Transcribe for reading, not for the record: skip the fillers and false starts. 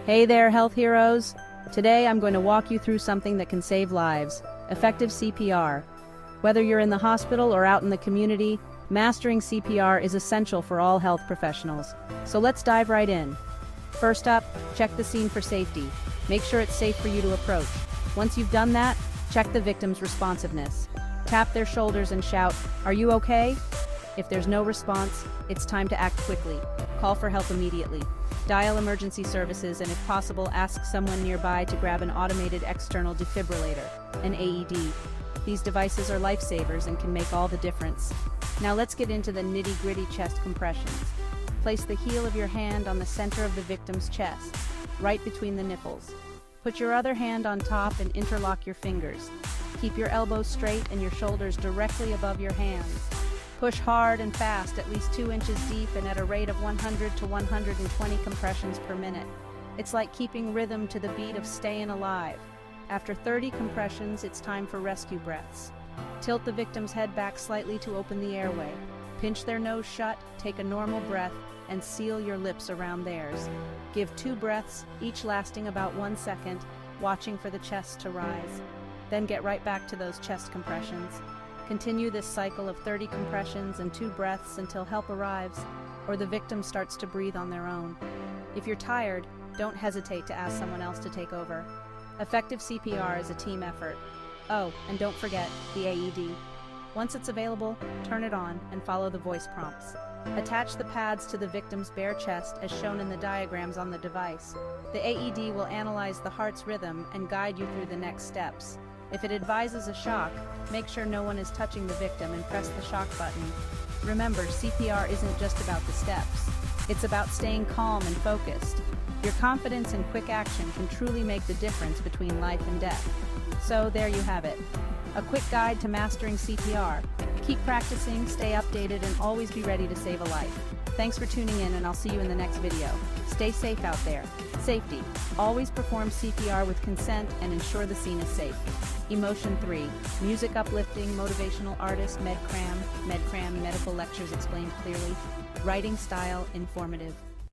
Hey there, health heroes! Today I'm going to walk you through something that can save lives: effective CPR. Whether you're in the hospital or out in the community, mastering CPR is essential for all health professionals. So let's dive right in. First up, check the scene for safety. Make sure it's safe for you to approach. Once you've done that, check the victim's responsiveness. Tap their shoulders and shout, "Are you okay?" If there's no response, it's time to act quickly. Call for help immediately. Dial emergency services and, if possible, ask someone nearby to grab an automated external defibrillator, an AED. These devices are lifesavers and can make all the difference. Now let's get into the nitty-gritty chest compressions. Place the heel of your hand on the center of the victim's chest, right between the nipples. Put your other hand on top and interlock your fingers. Keep your elbows straight and your shoulders directly above your hands. Push hard and fast, at least 2 inches deep and at a rate of 100 to 120 compressions per minute. It's like keeping rhythm to the beat of "Staying Alive." After 30 compressions, it's time for rescue breaths. Tilt the victim's head back slightly to open the airway. Pinch their nose shut, take a normal breath, and seal your lips around theirs. Give 2 breaths, each lasting about 1 second, watching for the chest to rise. Then get right back to those chest compressions. Continue this cycle of 30 compressions and 2 breaths until help arrives, or the victim starts to breathe on their own. If you're tired, don't hesitate to ask someone else to take over. Effective CPR is a team effort. Oh, and don't forget the AED. Once it's available, turn it on and follow the voice prompts. Attach the pads to the victim's bare chest as shown in the diagrams on the device. The AED will analyze the heart's rhythm and guide you through the next steps. If it advises a shock, make sure no one is touching the victim and press the shock button. Remember, CPR isn't just about the steps. It's about staying calm and focused. Your confidence and quick action can truly make the difference between life and death. So there you have it. A quick guide to mastering CPR. Keep practicing, stay updated, and always be ready to save a life. Thanks for tuning in, and I'll see you in the next video. Stay safe out there. Safety. Always perform CPR with consent and ensure the scene is safe. Emotion 3. Music uplifting, motivational artist, Medcram, medical lectures explained clearly. Writing style, informative.